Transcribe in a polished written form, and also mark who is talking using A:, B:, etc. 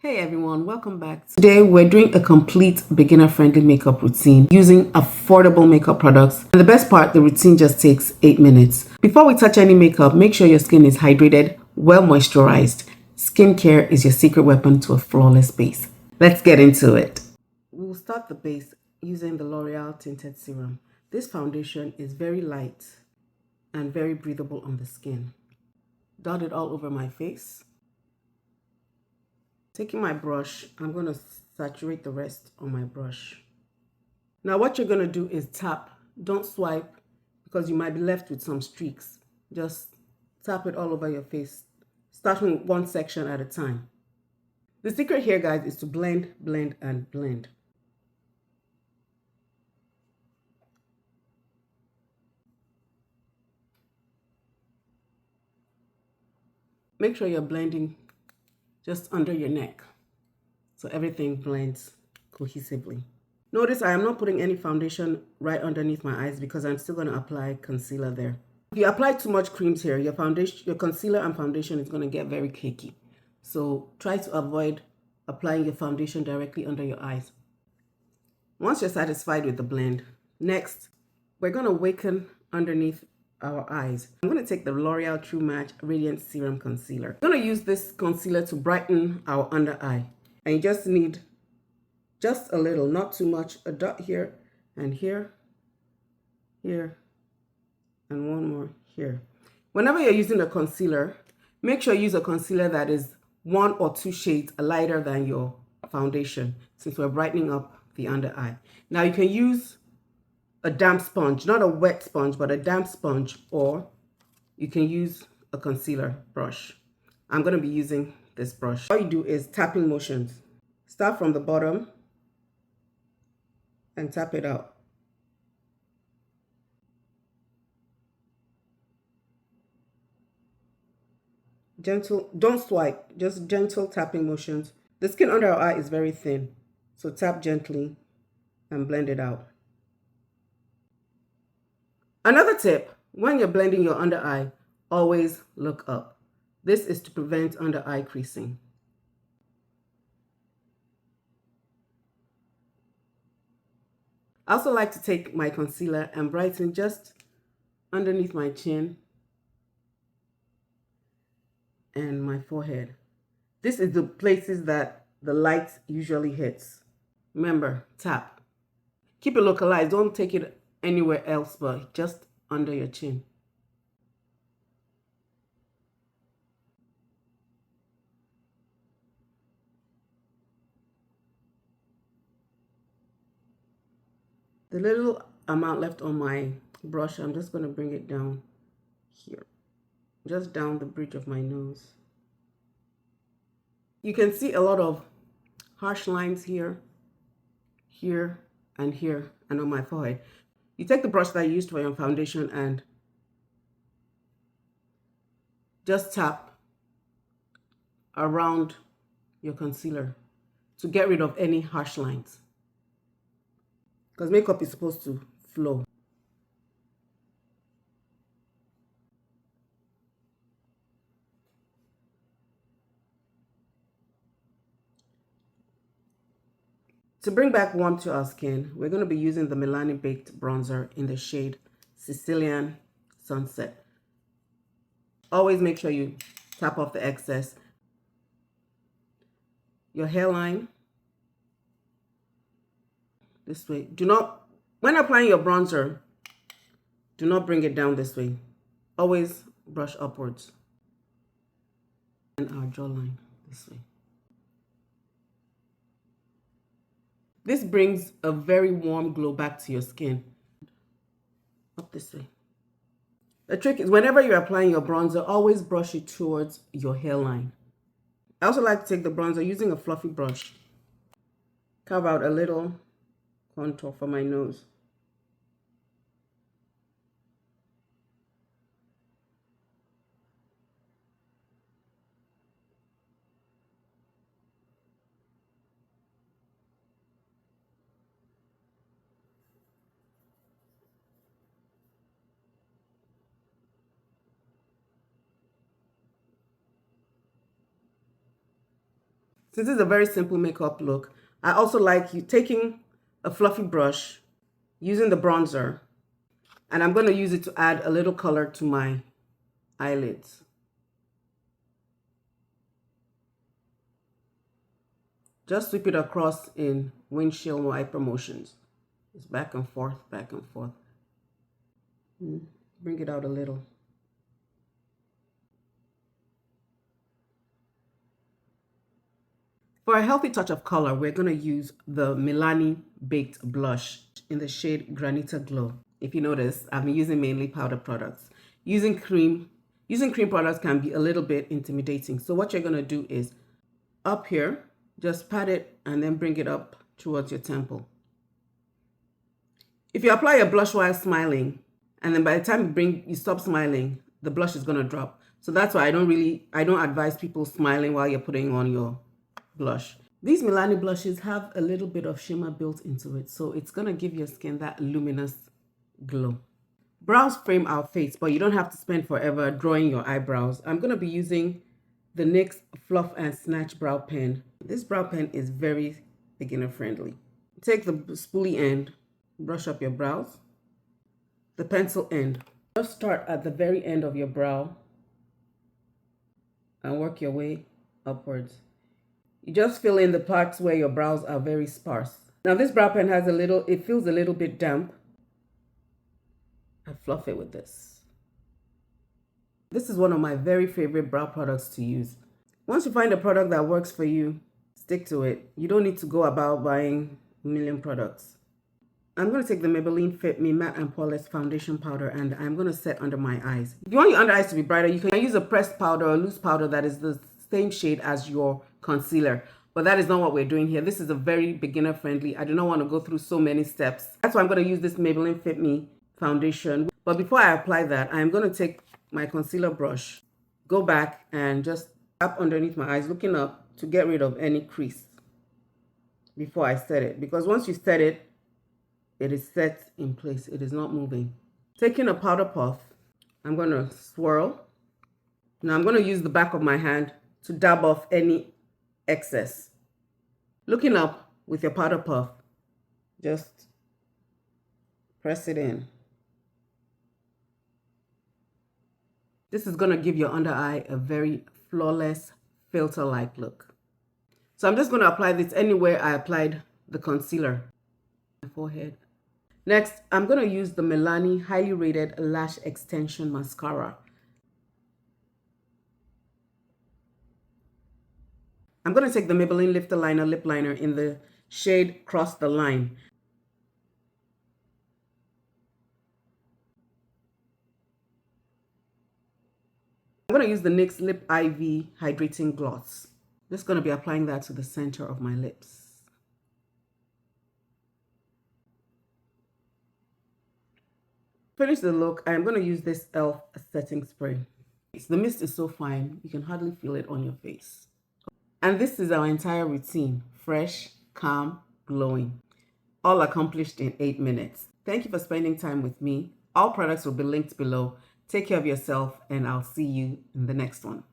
A: Hey everyone, welcome back. Today we're doing a complete beginner-friendly makeup routine using affordable makeup products. And the best part, the routine just takes 8 minutes. Before we touch any makeup, make sure your skin is hydrated, well moisturized. Skincare is your secret weapon to a flawless base. Let's get into it. We'll start the base using the L'Oreal Tinted Serum. This foundation is very light and very breathable on the skin. Dot it all over my face. Taking my brush, I'm going to saturate the rest on my brush. Now what you're going to do is tap. Don't swipe because you might be left with some streaks. Just tap it all over your face, starting one section at a time. The secret here, guys, is to blend, blend, and blend. Make sure you're blending just under your neck so everything blends cohesively. Notice I am not putting any foundation right underneath my eyes because I'm still going to apply concealer there. If you apply too much creams here, your concealer and foundation is going to get very cakey. So try to avoid applying your foundation directly under your eyes. Once you're satisfied with the blend, next we're going to awaken underneath our eyes. I'm going to take the L'Oreal True Match Radiant Serum Concealer. I'm going to use this concealer to brighten our under eye. And you just need just a little, not too much, a dot here and here, here, and one more here. Whenever you're using a concealer, make sure you use a concealer that is 1 or 2 shades lighter than your foundation, since we're brightening up the under eye. Now you can use a damp sponge, not a wet sponge, but a damp sponge, or you can use a concealer brush. I'm going to be using this brush. All you do is tapping motions. Start from the bottom and tap it out. Gentle, don't swipe, just gentle tapping motions. The skin under our eye is very thin, so tap gently and blend it out. Another tip, when you're blending your under eye, always look up. This is to prevent under eye creasing. I also like to take my concealer and brighten just underneath my chin and my forehead. This is the places that the light usually hits. Remember, tap. Keep it localized. Don't take it anywhere else but just under your chin. The little amount left on my brush, I'm just going to bring it down here, just down the bridge of my nose. You can see a lot of harsh lines here, here, and here, and on my forehead. You take the brush that you used for your foundation and just tap around your concealer to get rid of any harsh lines, because makeup is supposed to flow. To bring back warmth to our skin, we're going to be using the Milani Baked Bronzer in the shade Sicilian Sunset. Always make sure you tap off the excess. Your hairline, this way. Do not, when applying your bronzer, do not bring it down this way. Always brush upwards. And our jawline this way. This brings a very warm glow back to your skin. Up this way. The trick is whenever you're applying your bronzer, always brush it towards your hairline. I also like to take the bronzer using a fluffy brush. Carve out a little contour for my nose. Since this is a very simple makeup look, I also like you taking a fluffy brush, using the bronzer, and I'm going to use it to add a little color to my eyelids. Just sweep it across in windshield wiper motions. It's back and forth, back and forth. Bring it out a little. For a healthy touch of color, we're going to use the Milani Baked Blush in the shade Granita Glow. If you notice, I've been using mainly powder products. Using cream products can be a little bit intimidating. So what you're going to do is up here, just pat it and then bring it up towards your temple. If you apply a blush while smiling, and then by the time you stop smiling, the blush is going to drop. So that's why I don't advise people smiling while you're putting on your blush. These Milani blushes have a little bit of shimmer built into it, so it's going to give your skin that luminous glow. Brows frame our face, but you don't have to spend forever drawing your eyebrows. I'm going to be using the NYX Fluff and Snatch brow pen. This brow pen is very beginner friendly. Take the spoolie end, brush up your brows. The pencil end. Just start at the very end of your brow and work your way upwards. You just fill in the parts where your brows are very sparse. Now this brow pen has it feels a little bit damp. I fluff it with this. This is one of my very favorite brow products to use. Once you find a product that works for you, stick to it. You don't need to go about buying a million products. I'm going to take the Maybelline Fit Me Matte and Poreless Foundation Powder and I'm going to set under my eyes. If you want your under eyes to be brighter, you can use a pressed powder or a loose powder that is the same shade as your concealer. But that is not what we're doing here. This is a very beginner friendly. I do not want to go through so many steps. That's why I'm going to use this Maybelline Fit Me foundation. But before I apply that, I'm going to take my concealer brush, go back and just tap underneath my eyes, looking up to get rid of any crease before I set it. Because once you set it, it is set in place. It is not moving. Taking a powder puff, I'm going to swirl. Now I'm going to use the back of my hand to dab off any excess. Looking up with your powder puff, just press it in. This is going to give your under eye a very flawless, filter-like look. So I'm just going to apply this anywhere I applied the concealer. My forehead. Next, I'm going to use the Milani HighlyRated Lash Extension Mascara. I'm going to take the Maybelline Lifter Liner Lip Liner in the shade Cross the Line. I'm going to use the NYX Lip IV Hydrating Gloss. Just going to be applying that to the center of my lips. Finish the look. I'm going to use this e.l.f. setting spray. The mist is so fine, you can hardly feel it on your face. And this is our entire routine. Fresh, calm, glowing. All accomplished in 8 minutes. Thank you for spending time with me. All products will be linked below. Take care of yourself and I'll see you in the next one.